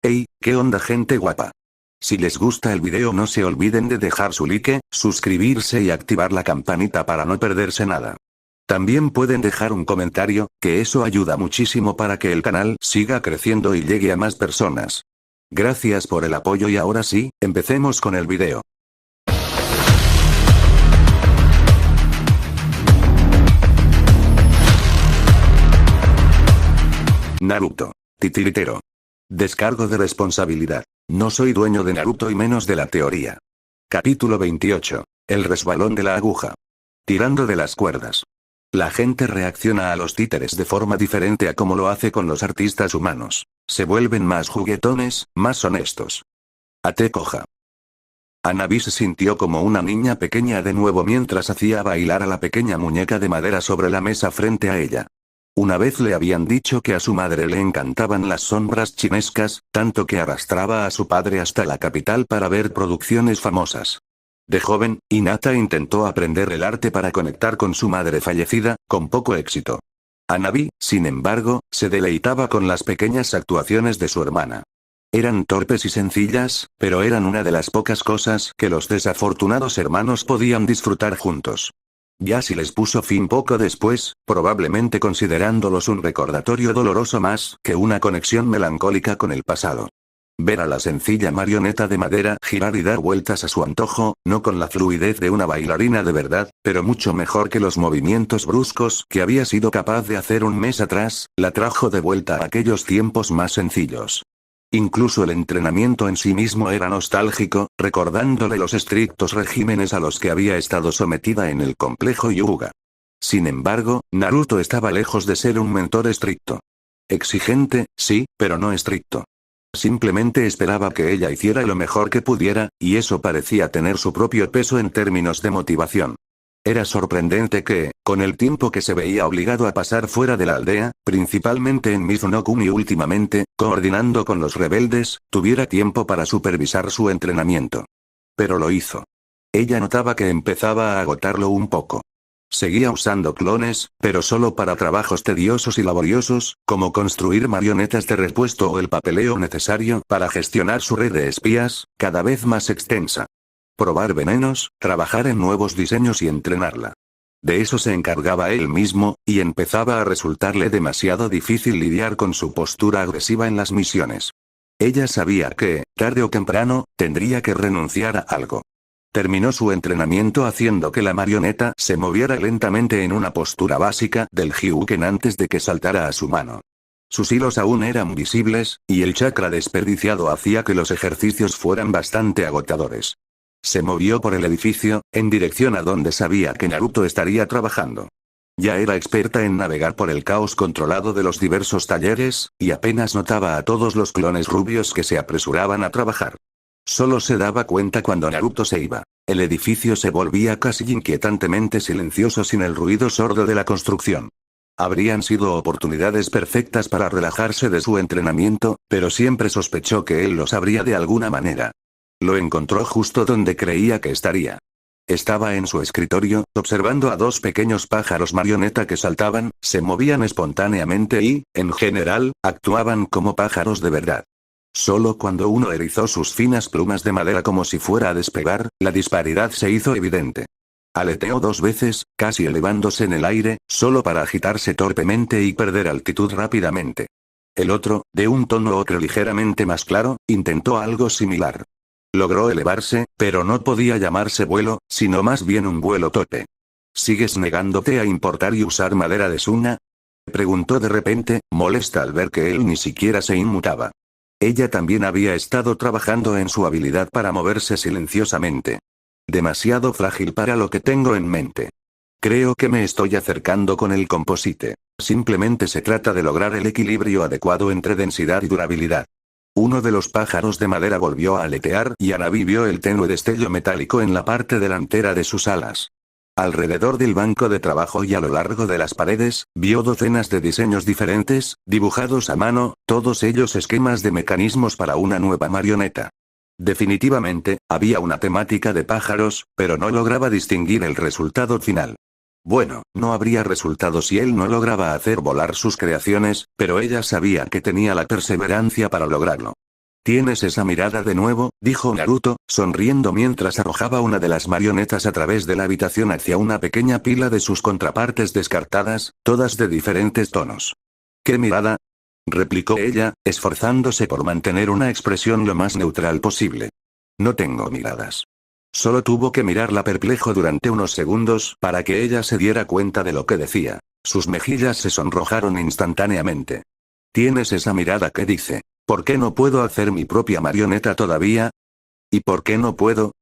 Hey, ¿qué onda gente guapa? Si les gusta el video no se olviden de dejar su like, suscribirse y activar la campanita para no perderse nada. También pueden dejar un comentario, que eso ayuda muchísimo para que el canal siga creciendo y llegue a más personas. Gracias por el apoyo y ahora sí, empecemos con el video. Naruto. Titiritero. Descargo de responsabilidad. No soy dueño de Naruto y menos de la teoría. Capítulo 28. El resbalón de la aguja. Tirando de las cuerdas. La gente reacciona a los títeres de forma diferente a como lo hace con los artistas humanos. Se vuelven más juguetones, más honestos. Ate coja. Hanabi se sintió como una niña pequeña de nuevo mientras hacía bailar a la pequeña muñeca de madera sobre la mesa frente a ella. Una vez le habían dicho que a su madre le encantaban las sombras chinescas, tanto que arrastraba a su padre hasta la capital para ver producciones famosas. De joven, Hinata intentó aprender el arte para conectar con su madre fallecida, con poco éxito. Hanabi, sin embargo, se deleitaba con las pequeñas actuaciones de su hermana. Eran torpes y sencillas, pero eran una de las pocas cosas que los desafortunados hermanos podían disfrutar juntos. Ya si les puso fin poco después, probablemente considerándolos un recordatorio doloroso más que una conexión melancólica con el pasado. Ver a la sencilla marioneta de madera girar y dar vueltas a su antojo, no con la fluidez de una bailarina de verdad, pero mucho mejor que los movimientos bruscos que había sido capaz de hacer un mes atrás, la trajo de vuelta a aquellos tiempos más sencillos. Incluso el entrenamiento en sí mismo era nostálgico, recordándole los estrictos regímenes a los que había estado sometida en el complejo Hyuga. Sin embargo, Naruto estaba lejos de ser un mentor estricto. Exigente, sí, pero no estricto. Simplemente esperaba que ella hiciera lo mejor que pudiera, y eso parecía tener su propio peso en términos de motivación. Era sorprendente que, con el tiempo que se veía obligado a pasar fuera de la aldea, principalmente en Mizuno-kun y últimamente, coordinando con los rebeldes, tuviera tiempo para supervisar su entrenamiento. Pero lo hizo. Ella notaba que empezaba a agotarlo un poco. Seguía usando clones, pero solo para trabajos tediosos y laboriosos, como construir marionetas de repuesto o el papeleo necesario para gestionar su red de espías, cada vez más extensa. Probar venenos, trabajar en nuevos diseños y entrenarla. De eso se encargaba él mismo, y empezaba a resultarle demasiado difícil lidiar con su postura agresiva en las misiones. Ella sabía que, tarde o temprano, tendría que renunciar a algo. Terminó su entrenamiento haciendo que la marioneta se moviera lentamente en una postura básica del Hyuken antes de que saltara a su mano. Sus hilos aún eran visibles, y el chakra desperdiciado hacía que los ejercicios fueran bastante agotadores. Se movió por el edificio, en dirección a donde sabía que Naruto estaría trabajando. Ya era experta en navegar por el caos controlado de los diversos talleres, y apenas notaba a todos los clones rubios que se apresuraban a trabajar. Solo se daba cuenta cuando Naruto se iba. El edificio se volvía casi inquietantemente silencioso sin el ruido sordo de la construcción. Habrían sido oportunidades perfectas para relajarse de su entrenamiento, pero siempre sospechó que él lo sabría de alguna manera. Lo encontró justo donde creía que estaría. Estaba en su escritorio, observando a dos pequeños pájaros marioneta que saltaban, se movían espontáneamente y, en general, actuaban como pájaros de verdad. Solo cuando uno erizó sus finas plumas de madera como si fuera a despegar, la disparidad se hizo evidente. Aleteó 2 veces, casi elevándose en el aire, solo para agitarse torpemente y perder altitud rápidamente. El otro, de un tono ocre ligeramente más claro, intentó algo similar. Logró elevarse, pero no podía llamarse vuelo, sino más bien un vuelo torpe. ¿Sigues negándote a importar y usar madera de Suna? Preguntó de repente, molesta al ver que él ni siquiera se inmutaba. Ella también había estado trabajando en su habilidad para moverse silenciosamente. Demasiado frágil para lo que tengo en mente. Creo que me estoy acercando con el composite. Simplemente se trata de lograr el equilibrio adecuado entre densidad y durabilidad. Uno de los pájaros de madera volvió a aletear y Hanabi vio el tenue destello metálico en la parte delantera de sus alas. Alrededor del banco de trabajo y a lo largo de las paredes, vio docenas de diseños diferentes, dibujados a mano, todos ellos esquemas de mecanismos para una nueva marioneta. Definitivamente, había una temática de pájaros, pero no lograba distinguir el resultado final. Bueno, no habría resultado si él no lograba hacer volar sus creaciones, pero ella sabía que tenía la perseverancia para lograrlo. Tienes esa mirada de nuevo, dijo Naruto, sonriendo mientras arrojaba una de las marionetas a través de la habitación hacia una pequeña pila de sus contrapartes descartadas, todas de diferentes tonos. ¿Qué mirada? Replicó ella, esforzándose por mantener una expresión lo más neutral posible. No tengo miradas. Solo tuvo que mirarla perplejo durante unos segundos para que ella se diera cuenta de lo que decía. Sus mejillas se sonrojaron instantáneamente. Tienes esa mirada que dice, ¿por qué no puedo hacer mi propia marioneta todavía? ¿Y por qué no puedo?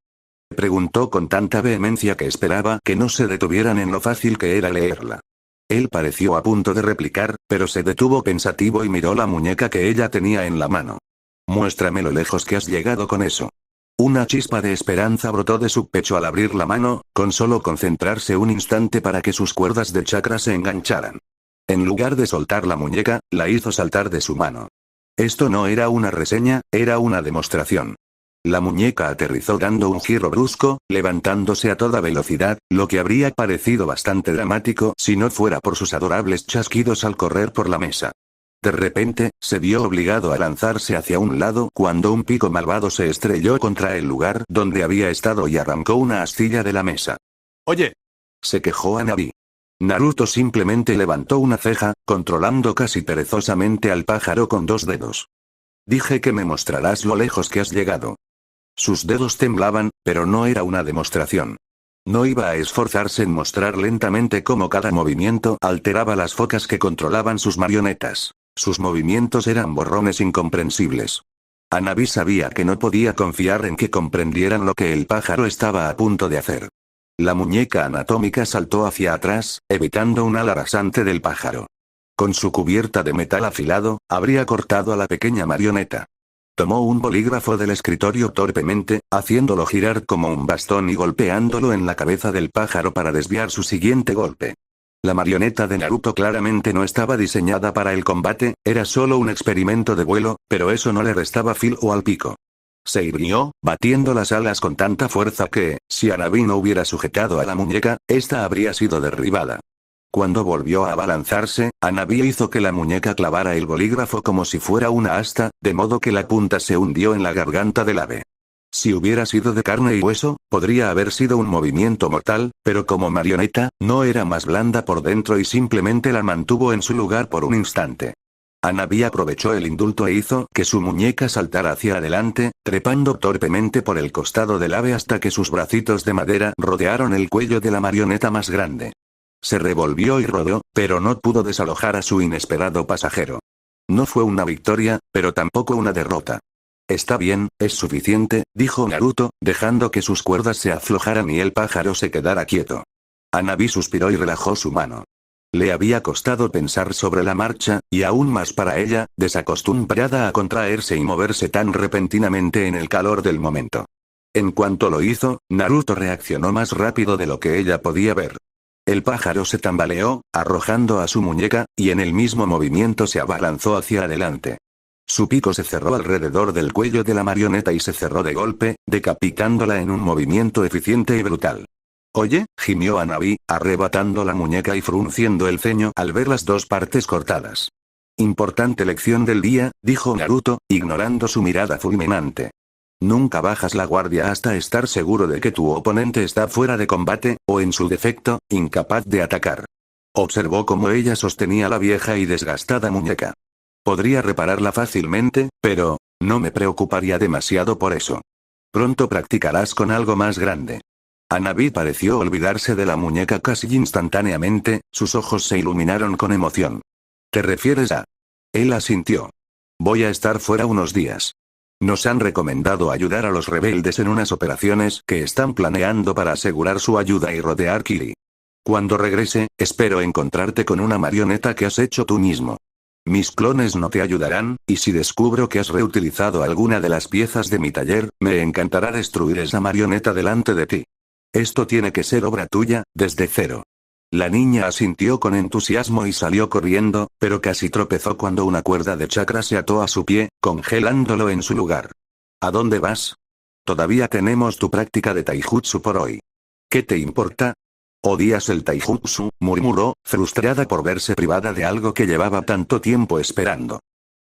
Preguntó con tanta vehemencia que esperaba que no se detuvieran en lo fácil que era leerla. Él pareció a punto de replicar, pero se detuvo pensativo y miró la muñeca que ella tenía en la mano. Muéstrame lo lejos que has llegado con eso. Una chispa de esperanza brotó de su pecho al abrir la mano, con solo concentrarse un instante para que sus cuerdas de chakra se engancharan. En lugar de soltar la muñeca, la hizo saltar de su mano. Esto no era una reseña, era una demostración. La muñeca aterrizó dando un giro brusco, levantándose a toda velocidad, lo que habría parecido bastante dramático si no fuera por sus adorables chasquidos al correr por la mesa. De repente, se vio obligado a lanzarse hacia un lado cuando un pico malvado se estrelló contra el lugar donde había estado y arrancó una astilla de la mesa. «Oye», se quejó Hanabi. Naruto simplemente levantó una ceja, controlando casi perezosamente al pájaro con 2 dedos. «Dije que me mostrarás lo lejos que has llegado». Sus dedos temblaban, pero no era una demostración. No iba a esforzarse en mostrar lentamente cómo cada movimiento alteraba las focas que controlaban sus marionetas. Sus movimientos eran borrones incomprensibles. Hanabi sabía que no podía confiar en que comprendieran lo que el pájaro estaba a punto de hacer. La muñeca anatómica saltó hacia atrás, evitando un ala rasante del pájaro. Con su cubierta de metal afilado, habría cortado a la pequeña marioneta. Tomó un bolígrafo del escritorio torpemente, haciéndolo girar como un bastón y golpeándolo en la cabeza del pájaro para desviar su siguiente golpe. La marioneta de Naruto claramente no estaba diseñada para el combate, era solo un experimento de vuelo, pero eso no le restaba filo al pico. Se irguió, batiendo las alas con tanta fuerza que, si Hanabi no hubiera sujetado a la muñeca, esta habría sido derribada. Cuando volvió a abalanzarse, Hanabi hizo que la muñeca clavara el bolígrafo como si fuera una asta, de modo que la punta se hundió en la garganta del ave. Si hubiera sido de carne y hueso, podría haber sido un movimiento mortal, pero como marioneta, no era más blanda por dentro y simplemente la mantuvo en su lugar por un instante. Hanabi aprovechó el indulto e hizo que su muñeca saltara hacia adelante, trepando torpemente por el costado del ave hasta que sus bracitos de madera rodearon el cuello de la marioneta más grande. Se revolvió y rodó, pero no pudo desalojar a su inesperado pasajero. No fue una victoria, pero tampoco una derrota. Está bien, es suficiente, dijo Naruto, dejando que sus cuerdas se aflojaran y el pájaro se quedara quieto. Hanabi suspiró y relajó su mano. Le había costado pensar sobre la marcha, y aún más para ella, desacostumbrada a contraerse y moverse tan repentinamente en el calor del momento. En cuanto lo hizo, Naruto reaccionó más rápido de lo que ella podía ver. El pájaro se tambaleó, arrojando a su muñeca, y en el mismo movimiento se abalanzó hacia adelante. Su pico se cerró alrededor del cuello de la marioneta y se cerró de golpe, decapitándola en un movimiento eficiente y brutal. «Oye», gimió Hanabi, arrebatando la muñeca y frunciendo el ceño al ver las 2 partes cortadas. «Importante lección del día», dijo Naruto, ignorando su mirada fulminante. «Nunca bajas la guardia hasta estar seguro de que tu oponente está fuera de combate, o en su defecto, incapaz de atacar». Observó cómo ella sostenía la vieja y desgastada muñeca. «Podría repararla fácilmente, pero no me preocuparía demasiado por eso. Pronto practicarás con algo más grande». Hanabi pareció olvidarse de la muñeca casi instantáneamente, sus ojos se iluminaron con emoción. ¿Te refieres a...? Él asintió. Voy a estar fuera unos días. Nos han recomendado ayudar a los rebeldes en unas operaciones que están planeando para asegurar su ayuda y rodear Kiri. Cuando regrese, espero encontrarte con una marioneta que has hecho tú mismo. Mis clones no te ayudarán, y si descubro que has reutilizado alguna de las piezas de mi taller, me encantará destruir esa marioneta delante de ti. Esto tiene que ser obra tuya, desde cero. La niña asintió con entusiasmo y salió corriendo, pero casi tropezó cuando una cuerda de chakra se ató a su pie, congelándolo en su lugar. ¿A dónde vas? Todavía tenemos tu práctica de taijutsu por hoy. ¿Qué te importa? ¿Odias el taijutsu?, murmuró, frustrada por verse privada de algo que llevaba tanto tiempo esperando.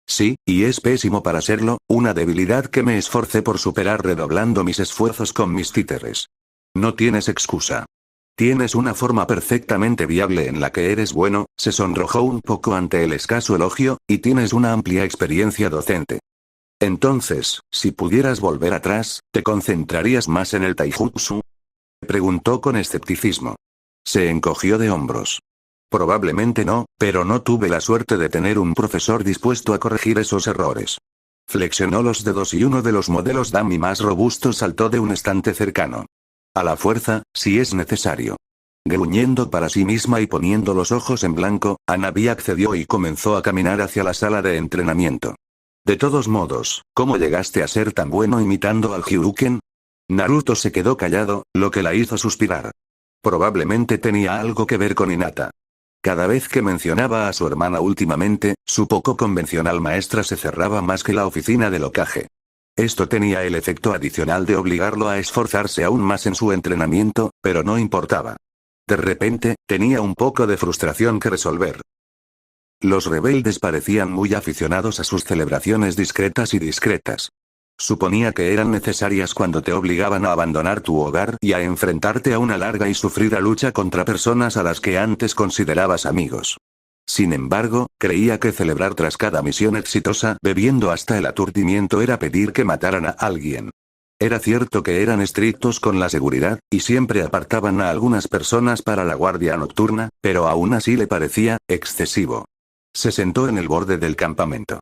Sí, y es pésimo para serlo, una debilidad que me esforcé por superar redoblando mis esfuerzos con mis títeres. No tienes excusa. Tienes una forma perfectamente viable en la que eres bueno, se sonrojó un poco ante el escaso elogio, y tienes una amplia experiencia docente. Entonces, si pudieras volver atrás, ¿te concentrarías más en el taijutsu? Preguntó con escepticismo. Se encogió de hombros. Probablemente no, pero no tuve la suerte de tener un profesor dispuesto a corregir esos errores. Flexionó los dedos y uno de los modelos dummy más robustos saltó de un estante cercano. A la fuerza, si es necesario. Gruñendo para sí misma y poniendo los ojos en blanco, Hanabi accedió y comenzó a caminar hacia la sala de entrenamiento. De todos modos, ¿cómo llegaste a ser tan bueno imitando al Hyuuken? Naruto se quedó callado, lo que la hizo suspirar. Probablemente tenía algo que ver con Hinata. Cada vez que mencionaba a su hermana últimamente, su poco convencional maestra se cerraba más que la oficina del Hokage. Esto tenía el efecto adicional de obligarlo a esforzarse aún más en su entrenamiento, pero no importaba. De repente, tenía un poco de frustración que resolver. Los rebeldes parecían muy aficionados a sus celebraciones discretas y discretas. Suponía que eran necesarias cuando te obligaban a abandonar tu hogar y a enfrentarte a una larga y sufrida lucha contra personas a las que antes considerabas amigos. Sin embargo, creía que celebrar tras cada misión exitosa bebiendo hasta el aturdimiento era pedir que mataran a alguien. Era cierto que eran estrictos con la seguridad, y siempre apartaban a algunas personas para la guardia nocturna, pero aún así le parecía excesivo. Se sentó en el borde del campamento.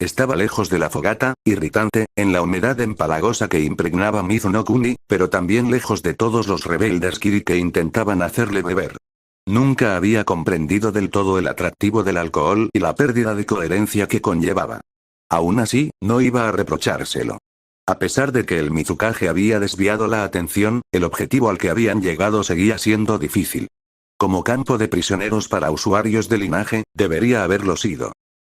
Estaba lejos de la fogata, irritante, en la humedad empalagosa que impregnaba Mizuno-kuni, pero también lejos de todos los rebeldes Kiri que intentaban hacerle beber. Nunca había comprendido del todo el atractivo del alcohol y la pérdida de coherencia que conllevaba. Aún así, no iba a reprochárselo. A pesar de que el Mizukage había desviado la atención, el objetivo al que habían llegado seguía siendo difícil. Como campo de prisioneros para usuarios de linaje, debería haberlo sido.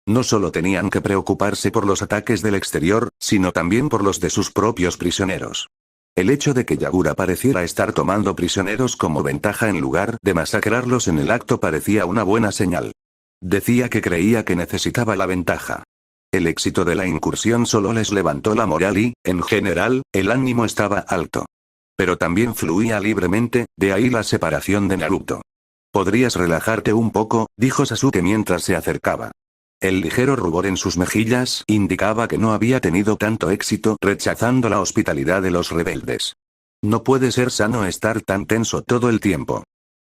No solo tenían que preocuparse por los ataques del exterior, sino también por los de sus propios prisioneros. El hecho de que Yagura pareciera estar tomando prisioneros como ventaja en lugar de masacrarlos en el acto parecía una buena señal. Decía que creía que necesitaba la ventaja. El éxito de la incursión solo les levantó la moral y, en general, el ánimo estaba alto. Pero también fluía libremente, de ahí la separación de Naruto. «Podrías relajarte un poco», dijo Sasuke mientras se acercaba. El ligero rubor en sus mejillas indicaba que no había tenido tanto éxito rechazando la hospitalidad de los rebeldes. No puede ser sano estar tan tenso todo el tiempo.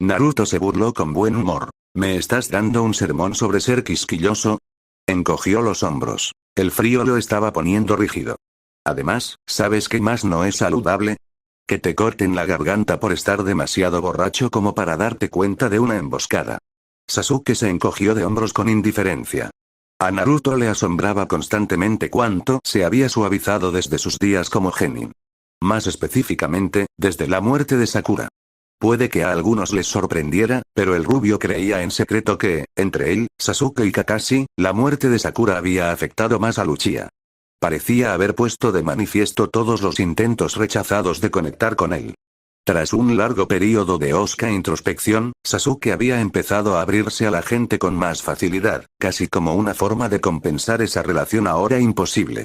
Naruto se burló con buen humor. ¿Me estás dando un sermón sobre ser quisquilloso? Encogió los hombros. El frío lo estaba poniendo rígido. Además, ¿sabes qué más no es saludable? Que te corten la garganta por estar demasiado borracho como para darte cuenta de una emboscada. Sasuke se encogió de hombros con indiferencia. A Naruto le asombraba constantemente cuánto se había suavizado desde sus días como genin. Más específicamente, desde la muerte de Sakura. Puede que a algunos les sorprendiera, pero el rubio creía en secreto que, entre él, Sasuke y Kakashi, la muerte de Sakura había afectado más a Uchiha. Parecía haber puesto de manifiesto todos los intentos rechazados de conectar con él. Tras un largo período de hosca introspección, Sasuke había empezado a abrirse a la gente con más facilidad, casi como una forma de compensar esa relación ahora imposible.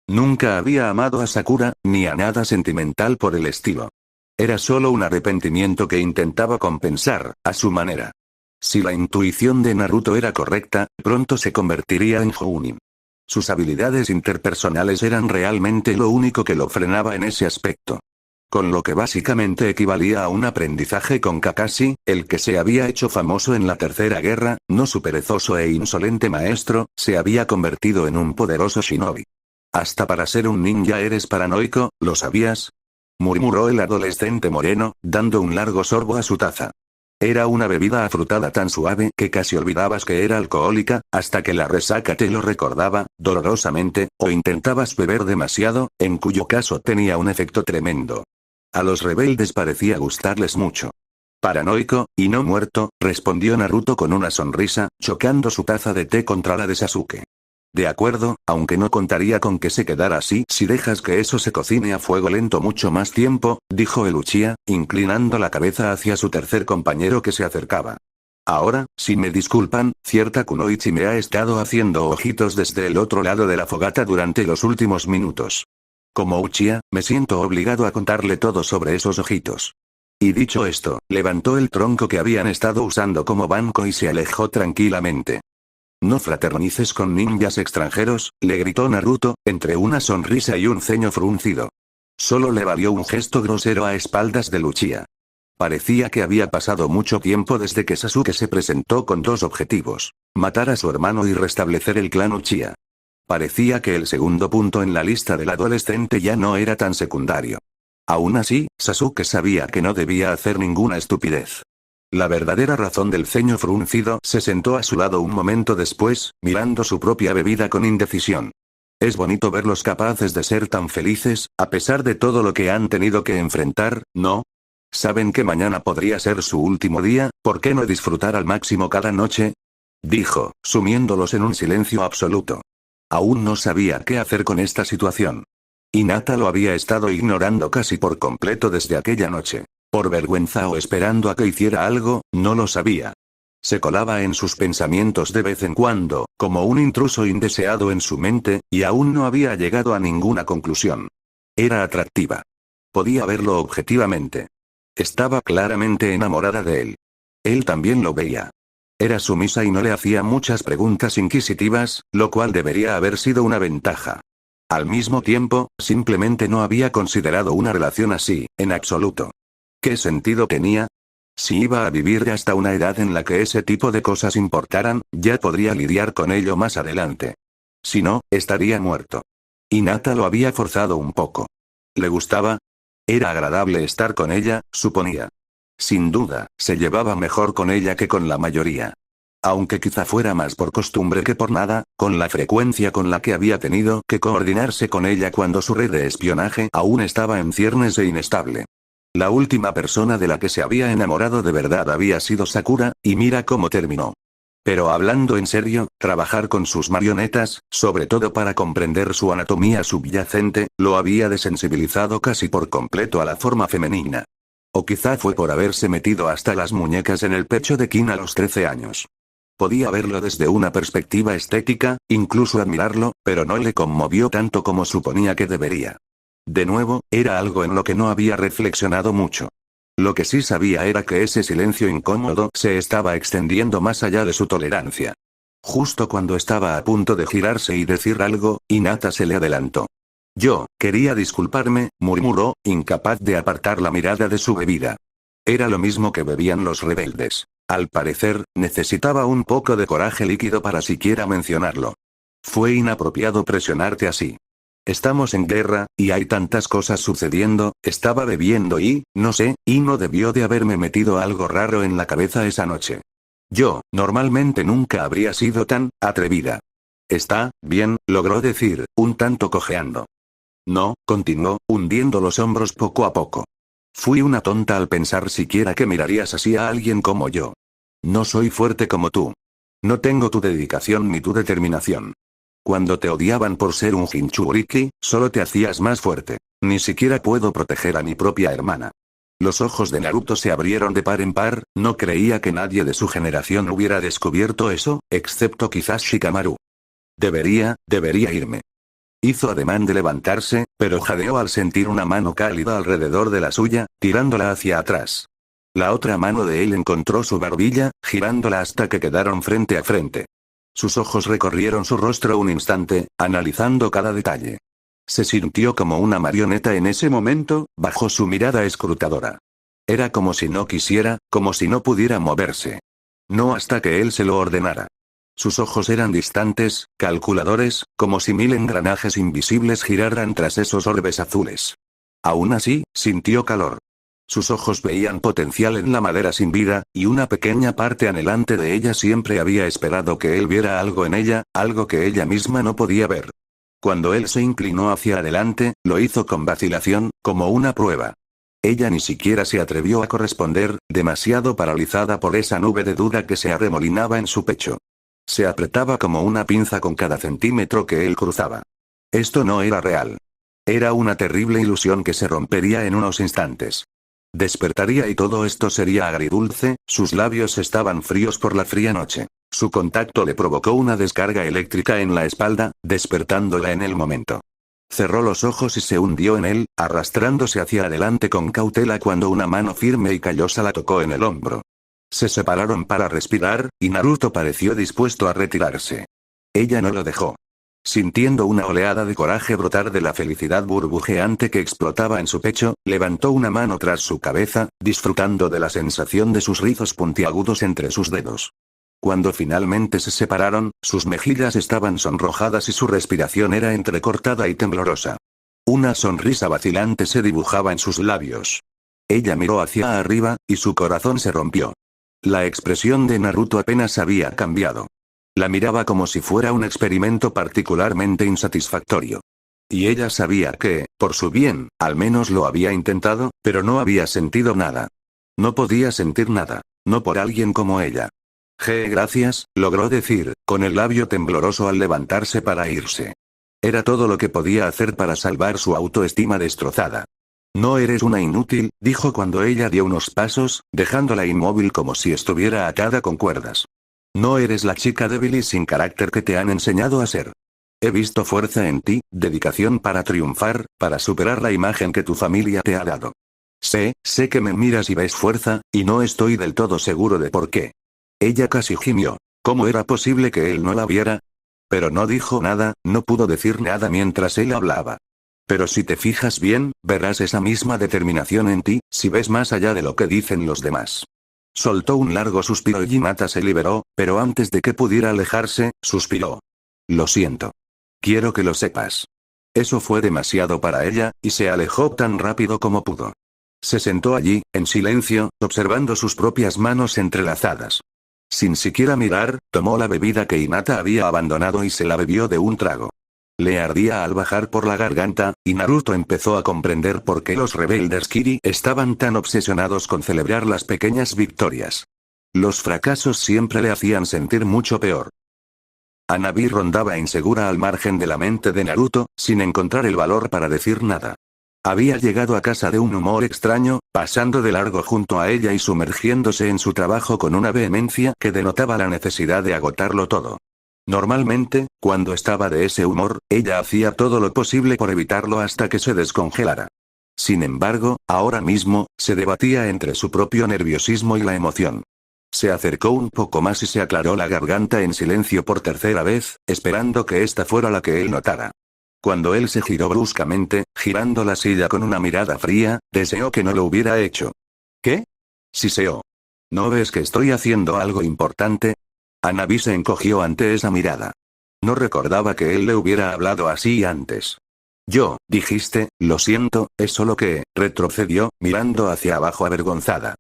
Nunca había amado a Sakura, ni a nada sentimental por el estilo. Era solo un arrepentimiento que intentaba compensar, a su manera. Si la intuición de Naruto era correcta, pronto se convertiría en Jounin. Sus habilidades interpersonales eran realmente lo único que lo frenaba en ese aspecto. Con lo que básicamente equivalía a un aprendizaje con Kakashi, el que se había hecho famoso en la Tercera Guerra, no su perezoso e insolente maestro, se había convertido en un poderoso shinobi. Hasta para ser un ninja eres paranoico, ¿lo sabías? Murmuró el adolescente moreno, dando un largo sorbo a su taza. Era una bebida afrutada tan suave que casi olvidabas que era alcohólica, hasta que la resaca te lo recordaba, dolorosamente, o intentabas beber demasiado, en cuyo caso tenía un efecto tremendo. A los rebeldes parecía gustarles mucho. Paranoico, y no muerto, respondió Naruto con una sonrisa, chocando su taza de té contra la de Sasuke. De acuerdo, aunque no contaría con que se quedara así si dejas que eso se cocine a fuego lento mucho más tiempo, dijo el Uchiha, inclinando la cabeza hacia su tercer compañero que se acercaba. Ahora, si me disculpan, cierta Kunoichi me ha estado haciendo ojitos desde el otro lado de la fogata durante los últimos minutos. Como Uchiha, me siento obligado a contarle todo sobre esos ojitos. Y dicho esto, levantó el tronco que habían estado usando como banco y se alejó tranquilamente. No fraternices con ninjas extranjeros, le gritó Naruto, entre una sonrisa y un ceño fruncido. Solo le valió un gesto grosero a espaldas de Uchiha. Parecía que había pasado mucho tiempo desde que Sasuke se presentó con dos objetivos: matar a su hermano y restablecer el clan Uchiha. Parecía que el segundo punto en la lista del adolescente ya no era tan secundario. Aún así, Sasuke sabía que no debía hacer ninguna estupidez. La verdadera razón del ceño fruncido se sentó a su lado un momento después, mirando su propia bebida con indecisión. Es bonito verlos capaces de ser tan felices, a pesar de todo lo que han tenido que enfrentar, ¿no? Saben que mañana podría ser su último día, ¿por qué no disfrutar al máximo cada noche? Dijo, sumiéndolos en un silencio absoluto. Aún no sabía qué hacer con esta situación. Hinata lo había estado ignorando casi por completo desde aquella noche. Por vergüenza o esperando a que hiciera algo, no lo sabía. Se colaba en sus pensamientos de vez en cuando, como un intruso indeseado en su mente, y aún no había llegado a ninguna conclusión. Era atractiva. Podía verlo objetivamente. Estaba claramente enamorada de él. Él también lo veía. Era sumisa y no le hacía muchas preguntas inquisitivas, lo cual debería haber sido una ventaja. Al mismo tiempo, simplemente no había considerado una relación así, en absoluto. ¿Qué sentido tenía? Si iba a vivir hasta una edad en la que ese tipo de cosas importaran, ya podría lidiar con ello más adelante. Si no, estaría muerto. Hinata lo había forzado un poco. ¿Le gustaba? Era agradable estar con ella, suponía. Sin duda, se llevaba mejor con ella que con la mayoría. Aunque quizá fuera más por costumbre que por nada, con la frecuencia con la que había tenido que coordinarse con ella cuando su red de espionaje aún estaba en ciernes e inestable. La última persona de la que se había enamorado de verdad había sido Sakura, y mira cómo terminó. Pero hablando en serio, trabajar con sus marionetas, sobre todo para comprender su anatomía subyacente, lo había desensibilizado casi por completo a la forma femenina. O quizá fue por haberse metido hasta las muñecas en el pecho de Kin a los 13 años. Podía verlo desde una perspectiva estética, incluso admirarlo, pero no le conmovió tanto como suponía que debería. De nuevo, era algo en lo que no había reflexionado mucho. Lo que sí sabía era que ese silencio incómodo se estaba extendiendo más allá de su tolerancia. Justo cuando estaba a punto de girarse y decir algo, Hinata se le adelantó. Yo, quería disculparme, murmuró, incapaz de apartar la mirada de su bebida. Era lo mismo que bebían los rebeldes. Al parecer, necesitaba un poco de coraje líquido para siquiera mencionarlo. Fue inapropiado presionarte así. Estamos en guerra, y hay tantas cosas sucediendo, estaba bebiendo y, no sé, y no debió de haberme metido algo raro en la cabeza esa noche. Yo, normalmente nunca habría sido tan atrevida. Está bien, logró decir, un tanto cojeando. No, continuó, hundiendo los hombros poco a poco. Fui una tonta al pensar siquiera que mirarías así a alguien como yo. No soy fuerte como tú. No tengo tu dedicación ni tu determinación. Cuando te odiaban por ser un Jinchuriki, solo te hacías más fuerte. Ni siquiera puedo proteger a mi propia hermana. Los ojos de Naruto se abrieron de par en par, no creía que nadie de su generación hubiera descubierto eso, excepto quizás Shikamaru. Debería irme. Hizo ademán de levantarse, pero jadeó al sentir una mano cálida alrededor de la suya, tirándola hacia atrás. La otra mano de él encontró su barbilla, girándola hasta que quedaron frente a frente. Sus ojos recorrieron su rostro un instante, analizando cada detalle. Se sintió como una marioneta en ese momento, bajo su mirada escrutadora. Era como si no quisiera, como si no pudiera moverse. No hasta que él se lo ordenara. Sus ojos eran distantes, calculadores, como si 1000 engranajes invisibles giraran tras esos orbes azules. Aún así, sintió calor. Sus ojos veían potencial en la madera sin vida, y una pequeña parte anhelante de ella siempre había esperado que él viera algo en ella, algo que ella misma no podía ver. Cuando él se inclinó hacia adelante, lo hizo con vacilación, como una prueba. Ella ni siquiera se atrevió a corresponder, demasiado paralizada por esa nube de duda que se arremolinaba en su pecho. Se apretaba como una pinza con cada centímetro que él cruzaba. Esto no era real. Era una terrible ilusión que se rompería en unos instantes. Despertaría y todo esto sería agridulce, sus labios estaban fríos por la fría noche. Su contacto le provocó una descarga eléctrica en la espalda, despertándola en el momento. Cerró los ojos y se hundió en él, arrastrándose hacia adelante con cautela cuando una mano firme y callosa la tocó en el hombro. Se separaron para respirar, y Naruto pareció dispuesto a retirarse. Ella no lo dejó. Sintiendo una oleada de coraje brotar de la felicidad burbujeante que explotaba en su pecho, levantó una mano tras su cabeza, disfrutando de la sensación de sus rizos puntiagudos entre sus dedos. Cuando finalmente se separaron, sus mejillas estaban sonrojadas y su respiración era entrecortada y temblorosa. Una sonrisa vacilante se dibujaba en sus labios. Ella miró hacia arriba, y su corazón se rompió. La expresión de Naruto apenas había cambiado. La miraba como si fuera un experimento particularmente insatisfactorio. Y ella sabía que, por su bien, al menos lo había intentado, pero no había sentido nada. No podía sentir nada. No por alguien como ella. Gracias, logró decir, con el labio tembloroso al levantarse para irse. Era todo lo que podía hacer para salvar su autoestima destrozada. No eres una inútil, dijo cuando ella dio unos pasos, dejándola inmóvil como si estuviera atada con cuerdas. No eres la chica débil y sin carácter que te han enseñado a ser. He visto fuerza en ti, dedicación para triunfar, para superar la imagen que tu familia te ha dado. Sé que me miras y ves fuerza, y no estoy del todo seguro de por qué. Ella casi gimió. ¿Cómo era posible que él no la viera? Pero no dijo nada, no pudo decir nada mientras él hablaba. Pero si te fijas bien, verás esa misma determinación en ti, si ves más allá de lo que dicen los demás. Soltó un largo suspiro y Hinata se liberó, pero antes de que pudiera alejarse, suspiró. Lo siento. Quiero que lo sepas. Eso fue demasiado para ella, y se alejó tan rápido como pudo. Se sentó allí, en silencio, observando sus propias manos entrelazadas. Sin siquiera mirar, tomó la bebida que Hinata había abandonado y se la bebió de un trago. Le ardía al bajar por la garganta, y Naruto empezó a comprender por qué los rebeldes Kiri estaban tan obsesionados con celebrar las pequeñas victorias. Los fracasos siempre le hacían sentir mucho peor. Hanabi rondaba insegura al margen de la mente de Naruto, sin encontrar el valor para decir nada. Había llegado a casa de un humor extraño, pasando de largo junto a ella y sumergiéndose en su trabajo con una vehemencia que denotaba la necesidad de agotarlo todo. Normalmente, cuando estaba de ese humor, ella hacía todo lo posible por evitarlo hasta que se descongelara. Sin embargo, ahora mismo, se debatía entre su propio nerviosismo y la emoción. Se acercó un poco más y se aclaró la garganta en silencio por tercera vez, esperando que esta fuera la que él notara. Cuando él se giró bruscamente, girando la silla con una mirada fría, deseó que no lo hubiera hecho. ¿Qué? Siseó. ¿No ves que estoy haciendo algo importante? Hanabi se encogió ante esa mirada. No recordaba que él le hubiera hablado así antes. Dijiste, lo siento, es solo que, retrocedió, mirando hacia abajo avergonzada.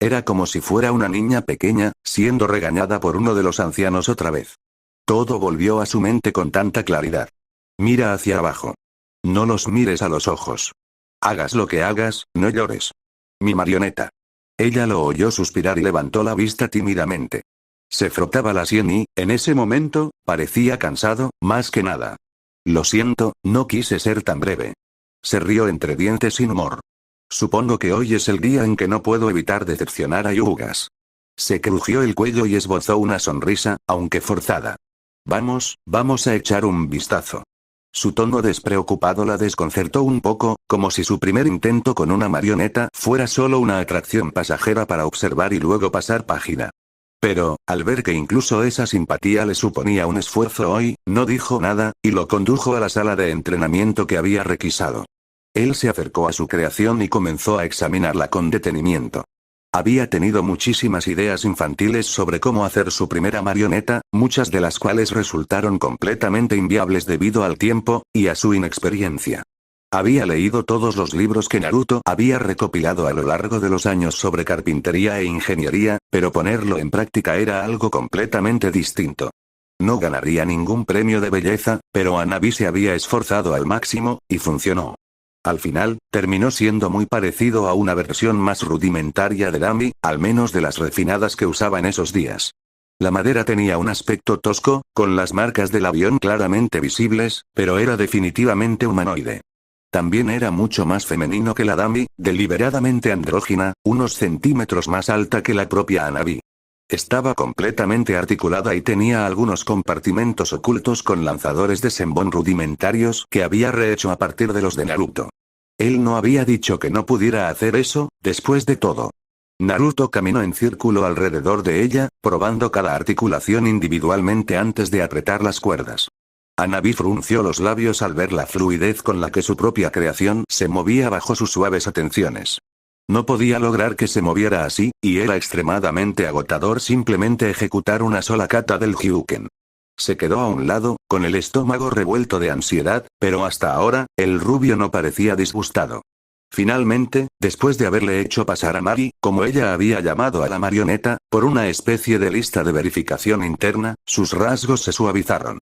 Era como si fuera una niña pequeña, siendo regañada por uno de los ancianos otra vez. Todo volvió a su mente con tanta claridad. Mira hacia abajo. No los mires a los ojos. Hagas lo que hagas, no llores. Mi marioneta. Ella lo oyó suspirar y levantó la vista tímidamente. Se frotaba la sien y, en ese momento, parecía cansado, más que nada. Lo siento, no quise ser tan breve. Se rió entre dientes sin humor. Supongo que hoy es el día en que no puedo evitar decepcionar a Yugas. Se crujió el cuello y esbozó una sonrisa, aunque forzada. Vamos a echar un vistazo. Su tono despreocupado la desconcertó un poco, como si su primer intento con una marioneta fuera solo una atracción pasajera para observar y luego pasar página. Pero, al ver que incluso esa simpatía le suponía un esfuerzo hoy, no dijo nada, y lo condujo a la sala de entrenamiento que había requisado. Él se acercó a su creación y comenzó a examinarla con detenimiento. Había tenido muchísimas ideas infantiles sobre cómo hacer su primera marioneta, muchas de las cuales resultaron completamente inviables debido al tiempo, y a su inexperiencia. Había leído todos los libros que Naruto había recopilado a lo largo de los años sobre carpintería e ingeniería, pero ponerlo en práctica era algo completamente distinto. No ganaría ningún premio de belleza, pero Hanabi se había esforzado al máximo, y funcionó. Al final, terminó siendo muy parecido a una versión más rudimentaria de Dami, al menos de las refinadas que usaba en esos días. La madera tenía un aspecto tosco, con las marcas del avión claramente visibles, pero era definitivamente humanoide. También era mucho más femenino que la Dami, deliberadamente andrógina, unos centímetros más alta que la propia Hanabi. Estaba completamente articulada y tenía algunos compartimentos ocultos con lanzadores de Senbon rudimentarios que había rehecho a partir de los de Naruto. Él no había dicho que no pudiera hacer eso, después de todo. Naruto caminó en círculo alrededor de ella, probando cada articulación individualmente antes de apretar las cuerdas. Hanabi frunció los labios al ver la fluidez con la que su propia creación se movía bajo sus suaves atenciones. No podía lograr que se moviera así, y era extremadamente agotador simplemente ejecutar una sola kata del Hyuken. Se quedó a un lado, con el estómago revuelto de ansiedad, pero hasta ahora, el rubio no parecía disgustado. Finalmente, después de haberle hecho pasar a Mari, como ella había llamado a la marioneta, por una especie de lista de verificación interna, sus rasgos se suavizaron.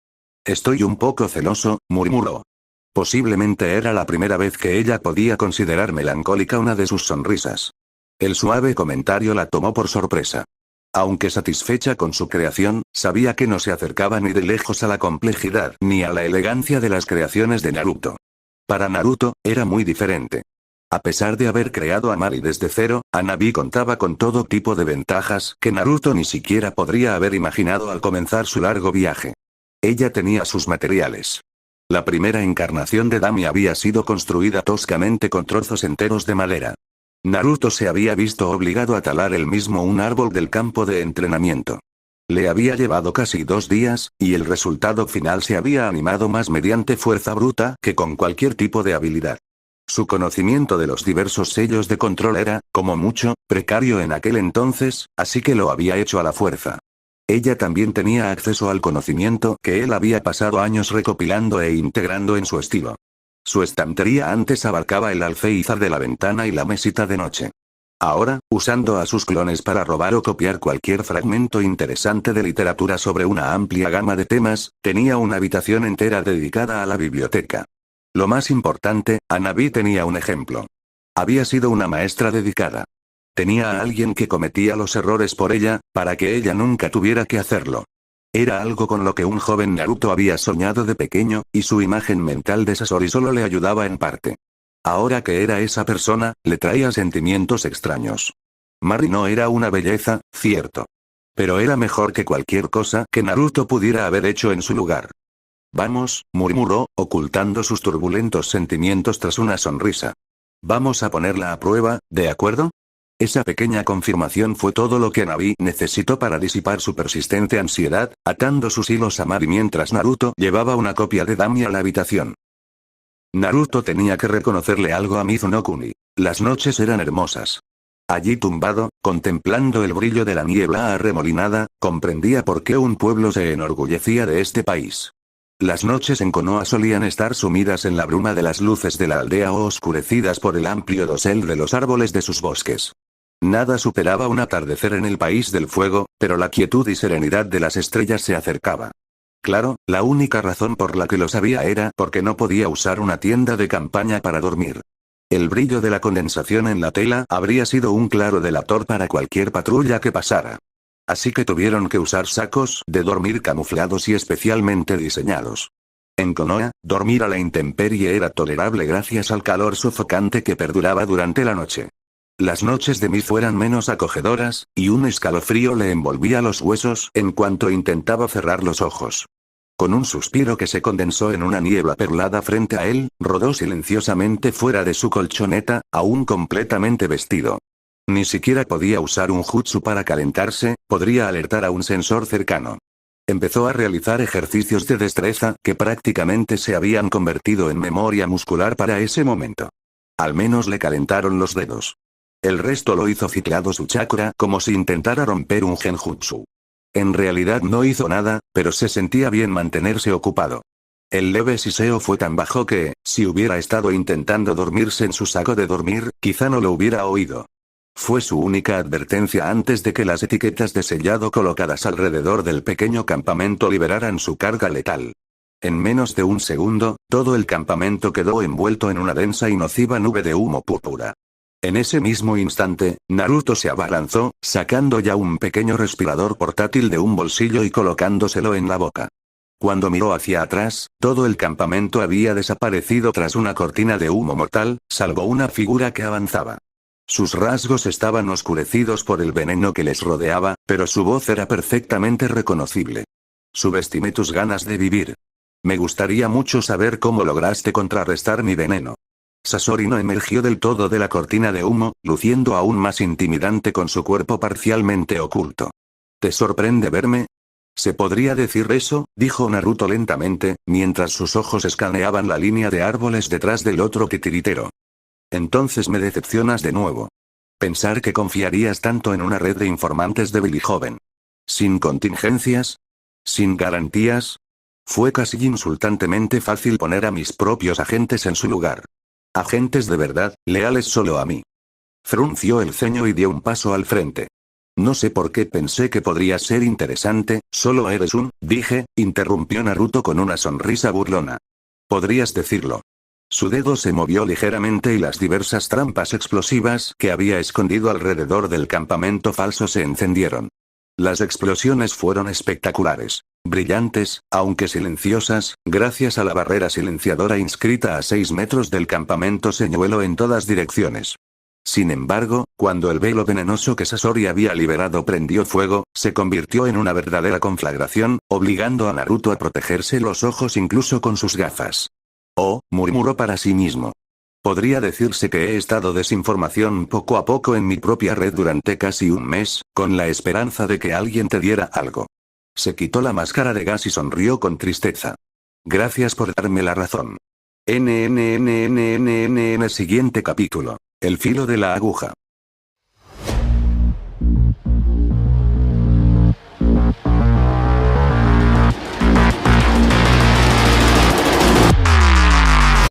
Estoy un poco celoso, murmuró. Posiblemente era la primera vez que ella podía considerar melancólica una de sus sonrisas. El suave comentario la tomó por sorpresa. Aunque satisfecha con su creación, sabía que no se acercaba ni de lejos a la complejidad ni a la elegancia de las creaciones de Naruto. Para Naruto, era muy diferente. A pesar de haber creado a Mari desde cero, Hanabi contaba con todo tipo de ventajas que Naruto ni siquiera podría haber imaginado al comenzar su largo viaje. Ella tenía sus materiales. La primera encarnación de Dami había sido construida toscamente con trozos enteros de madera. Naruto se había visto obligado a talar él mismo un árbol del campo de entrenamiento. Le había llevado casi 2 días, y el resultado final se había animado más mediante fuerza bruta que con cualquier tipo de habilidad. Su conocimiento de los diversos sellos de control era, como mucho, precario en aquel entonces, así que lo había hecho a la fuerza. Ella también tenía acceso al conocimiento que él había pasado años recopilando e integrando en su estilo. Su estantería antes abarcaba el alféizar de la ventana y la mesita de noche. Ahora, usando a sus clones para robar o copiar cualquier fragmento interesante de literatura sobre una amplia gama de temas, tenía una habitación entera dedicada a la biblioteca. Lo más importante, Hanabi tenía un ejemplo. Había sido una maestra dedicada. Tenía a alguien que cometía los errores por ella, para que ella nunca tuviera que hacerlo. Era algo con lo que un joven Naruto había soñado de pequeño, y su imagen mental de Sasori solo le ayudaba en parte. Ahora que era esa persona, le traía sentimientos extraños. Mari no era una belleza, cierto. Pero era mejor que cualquier cosa que Naruto pudiera haber hecho en su lugar. Vamos, murmuró, ocultando sus turbulentos sentimientos tras una sonrisa. Vamos a ponerla a prueba, ¿de acuerdo? Esa pequeña confirmación fue todo lo que Hanabi necesitó para disipar su persistente ansiedad, atando sus hilos a Mari mientras Naruto llevaba una copia de Dami a la habitación. Naruto tenía que reconocerle algo a Mizuno-kuni. Las noches eran hermosas. Allí tumbado, contemplando el brillo de la niebla arremolinada, comprendía por qué un pueblo se enorgullecía de este país. Las noches en Konoha solían estar sumidas en la bruma de las luces de la aldea o oscurecidas por el amplio dosel de los árboles de sus bosques. Nada superaba un atardecer en el país del fuego, pero la quietud y serenidad de las estrellas se acercaba. Claro, la única razón por la que lo sabía era porque no podía usar una tienda de campaña para dormir. El brillo de la condensación en la tela habría sido un claro delator para cualquier patrulla que pasara. Así que tuvieron que usar sacos de dormir camuflados y especialmente diseñados. En Konoha, dormir a la intemperie era tolerable gracias al calor sofocante que perduraba durante la noche. Las noches de Mizu eran menos acogedoras, y un escalofrío le envolvía los huesos en cuanto intentaba cerrar los ojos. Con un suspiro que se condensó en una niebla perlada frente a él, rodó silenciosamente fuera de su colchoneta, aún completamente vestido. Ni siquiera podía usar un jutsu para calentarse, podría alertar a un sensor cercano. Empezó a realizar ejercicios de destreza que prácticamente se habían convertido en memoria muscular para ese momento. Al menos le calentaron los dedos. El resto lo hizo ciclado su chakra como si intentara romper un genjutsu. En realidad no hizo nada, pero se sentía bien mantenerse ocupado. El leve siseo fue tan bajo que, si hubiera estado intentando dormirse en su saco de dormir, quizá no lo hubiera oído. Fue su única advertencia antes de que las etiquetas de sellado colocadas alrededor del pequeño campamento liberaran su carga letal. En menos de un segundo, todo el campamento quedó envuelto en una densa y nociva nube de humo púrpura. En ese mismo instante, Naruto se abalanzó, sacando ya un pequeño respirador portátil de un bolsillo y colocándoselo en la boca. Cuando miró hacia atrás, todo el campamento había desaparecido tras una cortina de humo mortal, salvo una figura que avanzaba. Sus rasgos estaban oscurecidos por el veneno que les rodeaba, pero su voz era perfectamente reconocible. Subestimé tus ganas de vivir. Me gustaría mucho saber cómo lograste contrarrestar mi veneno. Sasori no emergió del todo de la cortina de humo, luciendo aún más intimidante con su cuerpo parcialmente oculto. ¿Te sorprende verme? ¿Se podría decir eso?, dijo Naruto lentamente, mientras sus ojos escaneaban la línea de árboles detrás del otro titiritero. Entonces me decepcionas de nuevo. Pensar que confiarías tanto en una red de informantes débil y joven. ¿Sin contingencias? ¿Sin garantías? Fue casi insultantemente fácil poner a mis propios agentes en su lugar. Agentes de verdad, leales solo a mí. Frunció el ceño y dio un paso al frente. No sé por qué pensé que podría ser interesante, solo eres dije, interrumpió Naruto con una sonrisa burlona. Podrías decirlo. Su dedo se movió ligeramente y las diversas trampas explosivas que había escondido alrededor del campamento falso se encendieron. Las explosiones fueron espectaculares. Brillantes, aunque silenciosas, gracias a la barrera silenciadora inscrita a 6 metros del campamento señuelo en todas direcciones. Sin embargo, cuando el velo venenoso que Sasori había liberado prendió fuego, se convirtió en una verdadera conflagración, obligando a Naruto a protegerse los ojos incluso con sus gafas. Oh, murmuró para sí mismo. Podría decirse que he estado desinformación poco a poco en mi propia red durante casi un mes, con la esperanza de que alguien te diera algo. Se quitó la máscara de gas y sonrió con tristeza. Gracias por darme la razón. Siguiente capítulo. El filo de la aguja.